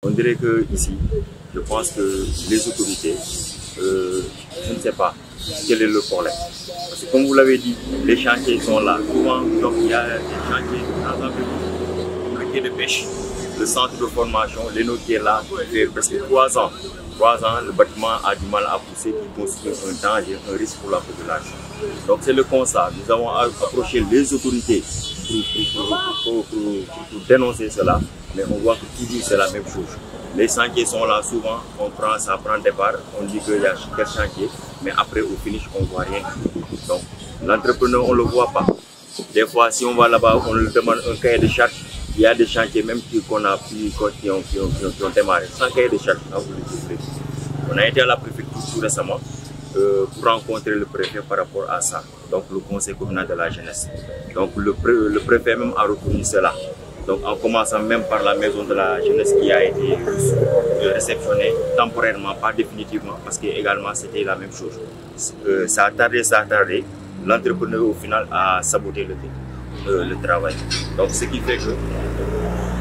On dirait que ici, je pense que les autorités, je ne sais pas quel est le problème. Parce que comme vous l'avez dit, les chantiers sont là. Souvent, donc, il y a des chantiers dans un le quai de pêche, le centre de formation, l'ENO qui est là, qui fait presque 3 ans. 3 ans, le bâtiment a du mal à pousser, qui constitue un danger, un risque pour la population. Donc c'est le constat. Nous avons approché les autorités pour dénoncer cela, mais on voit que toujours c'est la même chose. Les chantiers sont là souvent, ça prend départ, on dit qu'il y a quel chantier, mais après au finish on ne voit rien. Donc l'entrepreneur on ne le voit pas. Des fois si on va là-bas, on lui demande un cahier de charge. Il y a des chantiers même qui ont démarré sans cahier de charge. On a été à la préfecture tout récemment pour rencontrer le préfet par rapport à ça, donc le conseil communal de la jeunesse. Donc le préfet même a reconnu cela. Donc en commençant même par la maison de la jeunesse qui a été réceptionnée temporairement, pas définitivement, parce que également c'était la même chose. Ça a tardé. L'entrepreneur au final a saboté le travail. Donc ce qui fait que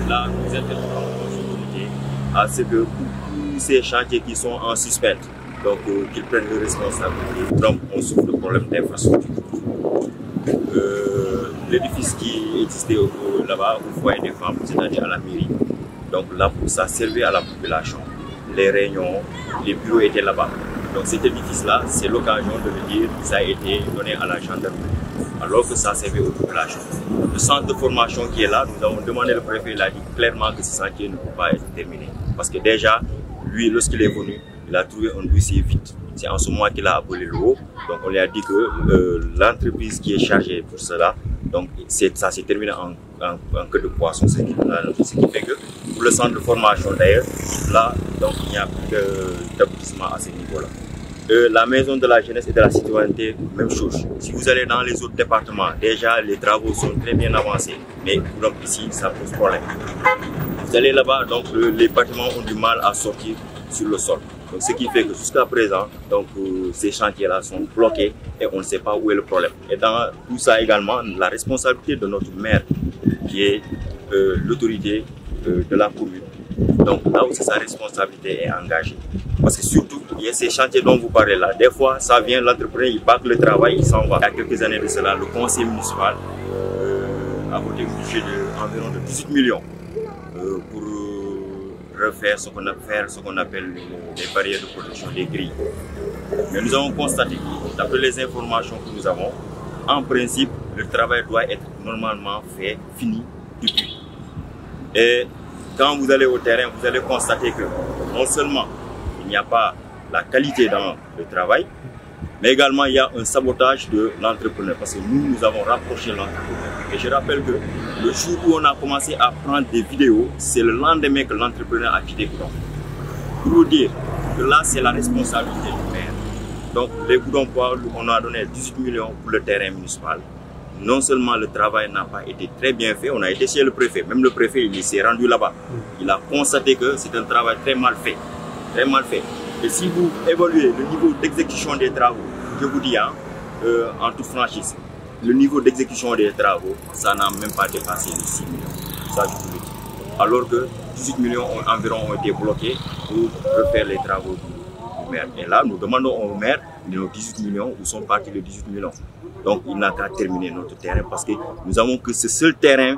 là nous interpellons nos autorités à ce que tous ces chantiers qui sont en suspens, donc qu'ils prennent les responsabilités. Donc on souffre de problèmes d'infrastructure. L'édifice qui existait là-bas au foyer des femmes, c'est-à-dire à la mairie, donc là ça servait à la population. Les réunions, les bureaux étaient là-bas. Donc cet édifice-là, c'est l'occasion de le dire, ça a été donné à la gendarmerie, alors que ça servait aux populations. Le centre de formation qui est là, nous avons demandé, le préfet, il a dit clairement que ce chantier ne peut pas être terminé. Parce que déjà, lui, lorsqu'il est venu, il a trouvé un dossier vide. C'est en ce moment qu'il a appelé le haut. Donc on lui a dit que l'entreprise qui est chargée pour cela, donc ça s'est terminé en queue de poisson, ce qui fait que pour le centre de formation d'ailleurs, là, donc il n'y a plus d'aboutissement à ce niveau-là. La maison de la jeunesse et de la citoyenneté, même chose. Si vous allez dans les autres départements, déjà les travaux sont très bien avancés, mais donc ici ça pose problème. Vous allez là-bas, donc les bâtiments ont du mal à sortir sur le sol. Donc, ce qui fait que jusqu'à présent, donc, ces chantiers-là sont bloqués et on ne sait pas où est le problème. Et dans tout ça également, la responsabilité de notre maire, qui est l'autorité de la commune. Donc là où sa responsabilité est engagée. Parce que surtout, il y a ces chantiers dont vous parlez là. Des fois, ça vient, l'entrepreneur, il bâcle le travail, il s'en va. Il y a quelques années de cela, le conseil municipal a voté un budget d'environ 18 millions pour refaire ce qu'on appelle les barrières de protection des grilles. Mais nous avons constaté, d'après les informations que nous avons, en principe, le travail doit être normalement fait, fini depuis. Et quand vous allez au terrain, vous allez constater que non seulement il n'y a pas la qualité dans le travail, mais également il y a un sabotage de l'entrepreneur. Parce que nous avons rapproché l'entrepreneur. Et je rappelle que le jour où on a commencé à prendre des vidéos, c'est le lendemain que l'entrepreneur a quitté Goudomp. Pour vous dire que là, c'est la responsabilité du maire. Donc les Goudompois, on a donné 18 millions pour le terrain municipal. Non seulement le travail n'a pas été très bien fait, on a été chez le préfet. Même le préfet, il s'est rendu là-bas. Il a constaté que c'est un travail très mal fait. Très mal fait. Et si vous évaluez le niveau d'exécution des travaux, je vous dis, hein, en toute franchise, le niveau d'exécution des travaux, ça n'a même pas dépassé les 6 millions. Ça, je vous le dis. Alors que 18 millions environ ont été bloqués pour refaire les travaux du maire. Et là, nous demandons au maire, nos 18 millions, où sont partis les 18 millions. Donc, il n'a qu'à terminer notre terrain parce que nous avons que ce seul terrain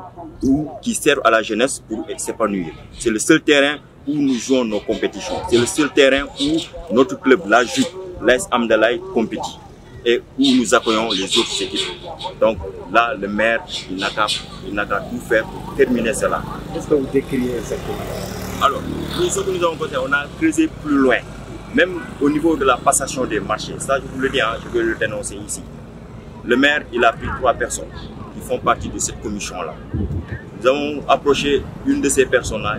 qui sert à la jeunesse pour s'épanouir. C'est le seul terrain où nous jouons nos compétitions. C'est le seul terrain où notre club, la JUP, l'AS Amdalaï, compétit et où nous accueillons les autres équipes. Donc là, le maire, il n'a qu'à tout faire pour terminer cela. Qu'est-ce que vous décrivez exactement? Alors, nous, ce que nous avons fait, on a creusé plus loin, même au niveau de la passation des marchés. Ça, je vous le dis, hein, je vais le dénoncer ici. Le maire, il a pris 3 personnes qui font partie de cette commission-là. Nous avons approché une de ces personnes-là.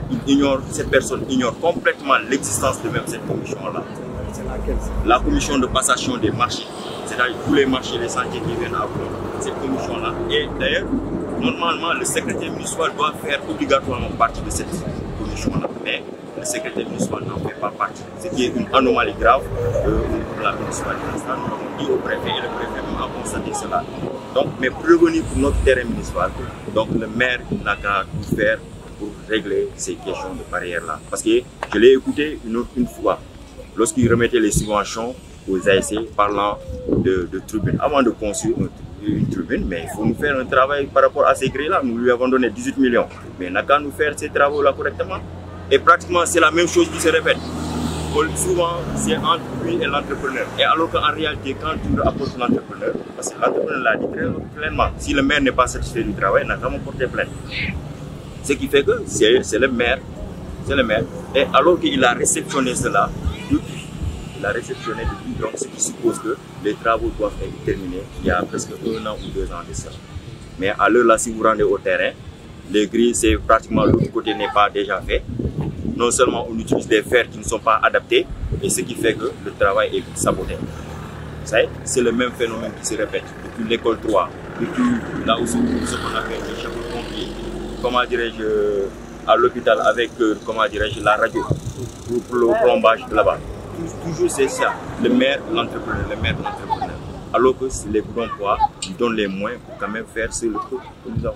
Cette personne ignore complètement l'existence de même cette commission-là. C'est laquelle? La commission de passation des marchés. C'est-à-dire tous les marchés, les sentiers qui viennent à cette commission-là. Et d'ailleurs, normalement, le secrétaire municipal doit faire obligatoirement partie de cette commission-là. Mais le secrétaire municipal n'en fait pas partie. Ce qui est une anomalie grave au niveau de la municipalité. Nous avons dit au préfet et le préfet a constaté cela. Donc, mais pour revenir pour notre terrain municipal, donc le maire n'a qu'à tout faire pour régler ces questions de barrière-là. Parce que je l'ai écouté une fois, lorsqu'il remettait les subventions aux ASC parlant de tribune. Avant de construire une tribune, mais il faut nous faire un travail par rapport à ces grilles-là. Nous lui avons donné 18 millions. Mais n'a qu'à nous faire ces travaux-là correctement. Et pratiquement, c'est la même chose qui se répète. Souvent, c'est entre lui et l'entrepreneur. Et alors qu'en réalité, quand tu apportes l'entrepreneur, parce que l'entrepreneur l'a dit très clairement, si le maire n'est pas satisfait du travail, il n'a qu'à me porter plainte. Ce qui fait que c'est le maire. Et alors qu'il a réceptionné cela depuis, donc ce qui suppose que les travaux doivent être terminés il y a presque 1 an ou 2 ans de ça. Mais à l'heure là, si vous rendez au terrain, les grilles, c'est pratiquement l'autre côté n'est pas déjà fait. Non seulement on utilise des fers qui ne sont pas adaptés, et ce qui fait que le travail est saboté. C'est le même phénomène qui se répète depuis l'école 3, depuis là où ce qu'on appelle les chapeaux pompiers, comment dirais-je, à l'hôpital avec, comment dirais-je, la radio pour le plombage de là-bas. Toujours c'est ça, le maire, l'entrepreneur, alors que les grands poids nous donnent les moyens pour quand même faire ce que nous avons.